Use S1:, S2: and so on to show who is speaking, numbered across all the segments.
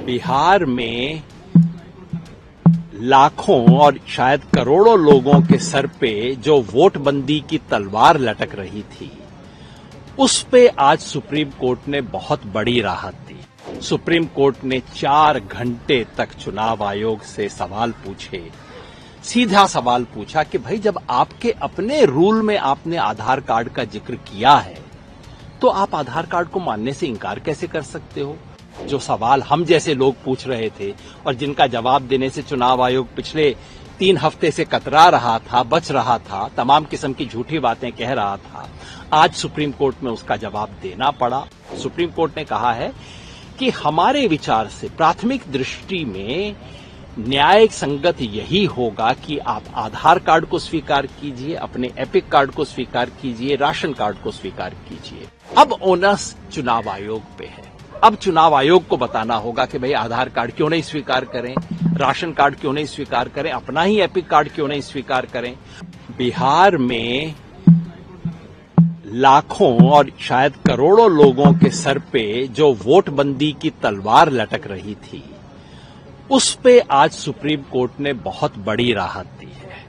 S1: बिहार में लाखों और शायद करोड़ों लोगों के सर पे जो वोटबंदी की तलवार लटक रही थी, उस पे आज सुप्रीम कोर्ट ने बहुत बड़ी राहत दी। सुप्रीम कोर्ट ने 4 घंटे तक चुनाव आयोग से सवाल पूछे। सीधा सवाल पूछा कि भाई जब आपके अपने रूल में आपने आधार कार्ड का जिक्र किया है, तो आप आधार कार्ड को मानने से इंकार कैसे कर सकते हो? जो सवाल हम जैसे लोग पूछ रहे थे और जिनका जवाब देने से चुनाव आयोग पिछले 3 हफ्ते से कतरा रहा था, बच रहा था, तमाम किस्म की झूठी बातें कह रहा था, आज सुप्रीम कोर्ट में उसका जवाब देना पड़ा। सुप्रीम कोर्ट ने कहा है कि हमारे विचार से प्राथमिक दृष्टि में न्यायिक संगत यही होगा कि आप आधार कार्ड को स्वीकार कीजिए, अपने एपिक कार्ड को स्वीकार कीजिए, राशन कार्ड को स्वीकार कीजिए। अब ओनस चुनाव आयोग पे है। अब चुनाव आयोग को बताना होगा कि भाई आधार कार्ड क्यों नहीं स्वीकार करें, राशन कार्ड क्यों नहीं स्वीकार करें, अपना ही एपिक कार्ड क्यों नहीं स्वीकार करें। बिहार में लाखों और शायद करोड़ों लोगों के सर पे जो वोटबंदी की तलवार लटक रही थी, उस पे आज सुप्रीम कोर्ट ने बहुत बड़ी राहत दी है।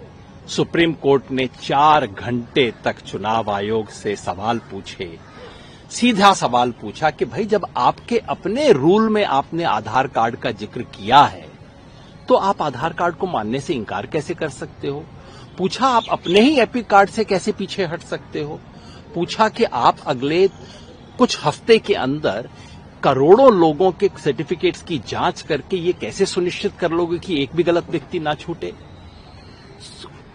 S1: सुप्रीम कोर्ट ने 4 घंटे तक चुनाव आयोग से सवाल पूछे। सीधा सवाल पूछा कि भाई जब आपके अपने रूल में आपने आधार कार्ड का जिक्र किया है, तो आप आधार कार्ड को मानने से इंकार कैसे कर सकते हो? पूछा आप अपने ही एपिक कार्ड से कैसे पीछे हट सकते हो? पूछा कि आप अगले कुछ हफ्ते के अंदर करोड़ों लोगों के सर्टिफिकेट्स की जांच करके ये कैसे सुनिश्चित कर लोगे कि एक भी गलत व्यक्ति ना छूटे?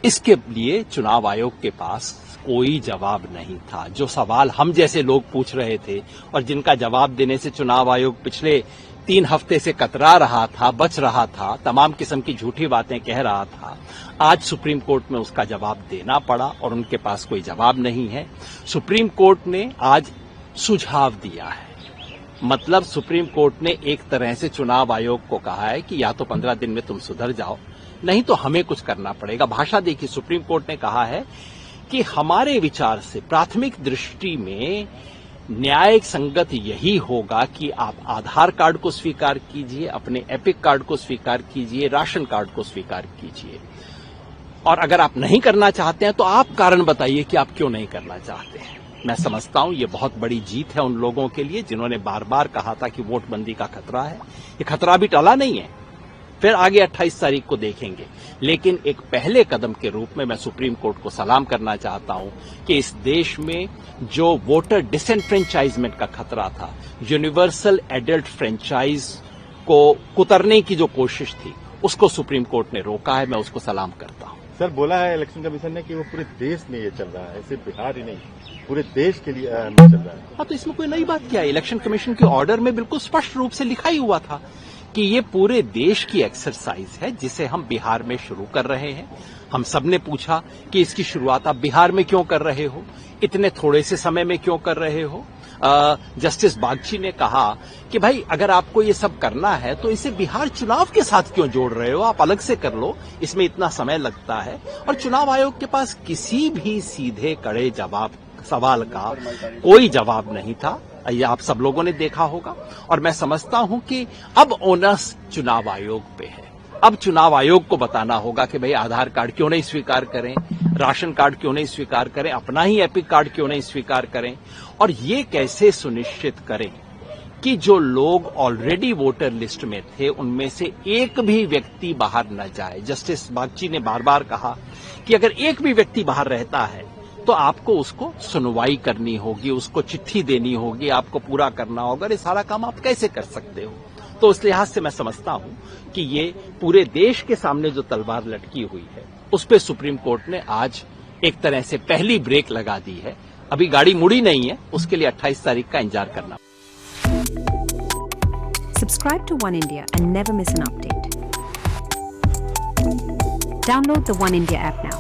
S1: इसके लिए चुनाव आयोग के पास कोई जवाब नहीं था। जो सवाल हम जैसे लोग पूछ रहे थे और जिनका जवाब देने से चुनाव आयोग पिछले 3 हफ्ते से कतरा रहा था, बच रहा था, तमाम किस्म की झूठी बातें कह रहा था, आज सुप्रीम कोर्ट में उसका जवाब देना पड़ा और उनके पास कोई जवाब नहीं है। सुप्रीम कोर्ट ने आज सुझाव दिया है। मतलब सुप्रीम कोर्ट ने एक तरह से चुनाव आयोग को कहा है कि या तो 15 दिन में तुम सुधर जाओ, नहीं तो हमें कुछ करना पड़ेगा। भाषा देखिए, सुप्रीम कोर्ट ने कहा है कि हमारे विचार से प्राथमिक दृष्टि में न्यायिक संगत यही होगा कि आप आधार कार्ड को स्वीकार कीजिए, अपने एपिक कार्ड को स्वीकार कीजिए, राशन कार्ड को स्वीकार कीजिए। और अगर आप नहीं करना चाहते हैं तो आप कारण बताइए कि आप क्यों नहीं करना चाहते हैं। मैं समझता हूं ये बहुत बड़ी जीत है उन लोगों के लिए जिन्होंने बार बार कहा था कि वोटबंदी का खतरा है। ये खतरा भी टला नहीं है, फिर आगे 28 तारीख को देखेंगे। लेकिन एक पहले कदम के रूप में मैं सुप्रीम कोर्ट को सलाम करना चाहता हूं कि इस देश में जो वोटर डिसएनफ्रेंचाइजमेंट का खतरा था, यूनिवर्सल एडल्ट फ्रेंचाइज को कुतरने की जो कोशिश थी, उसको सुप्रीम कोर्ट ने रोका है। मैं उसको सलाम करता हूं।
S2: सर, बोला है इलेक्शन कमीशन ने कि वो पूरे देश में ये चल रहा है, सिर्फ बिहार ही नहीं, पूरे देश के लिए चल रहा है।
S1: हाँ, तो इसमें कोई नई बात क्या है? इलेक्शन कमीशन के ऑर्डर में बिल्कुल स्पष्ट रूप से लिखा ही हुआ था कि ये पूरे देश की एक्सरसाइज है जिसे हम बिहार में शुरू कर रहे हैं। हम सबने पूछा कि इसकी शुरुआत आप बिहार में क्यों कर रहे हो, इतने थोड़े से समय में क्यों कर रहे हो? जस्टिस बागची ने कहा कि भाई अगर आपको ये सब करना है तो इसे बिहार चुनाव के साथ क्यों जोड़ रहे हो, आप अलग से कर लो, इसमें इतना समय लगता है। और चुनाव आयोग के पास किसी भी सीधे कड़े सवाल का कोई जवाब नहीं था। ये आप सब लोगों ने देखा होगा। और मैं समझता हूं कि अब ओनस चुनाव आयोग पे है। अब चुनाव आयोग को बताना होगा कि भाई आधार कार्ड क्यों नहीं स्वीकार करें, राशन कार्ड क्यों नहीं स्वीकार करें, अपना ही एपिक कार्ड क्यों नहीं स्वीकार करें, और ये कैसे सुनिश्चित करें कि जो लोग ऑलरेडी वोटर लिस्ट में थे उनमें से एक भी व्यक्ति बाहर न जाए। जस्टिस बागची ने बार बार कहा कि अगर एक भी व्यक्ति बाहर रहता है तो आपको उसको सुनवाई करनी होगी, उसको चिट्ठी देनी होगी, आपको पूरा करना होगा। ये सारा काम आप कैसे कर सकते हो? तो इस लिहाज से मैं समझता हूं कि ये पूरे देश के सामने जो तलवार लटकी हुई है, उस पे सुप्रीम कोर्ट ने आज एक तरह से पहली ब्रेक लगा दी है। अभी गाड़ी मुड़ी नहीं है, उसके लिए 28 तारीख का इंतजार करना।
S3: Subscribe to One India and never miss an update. Download the One India app now.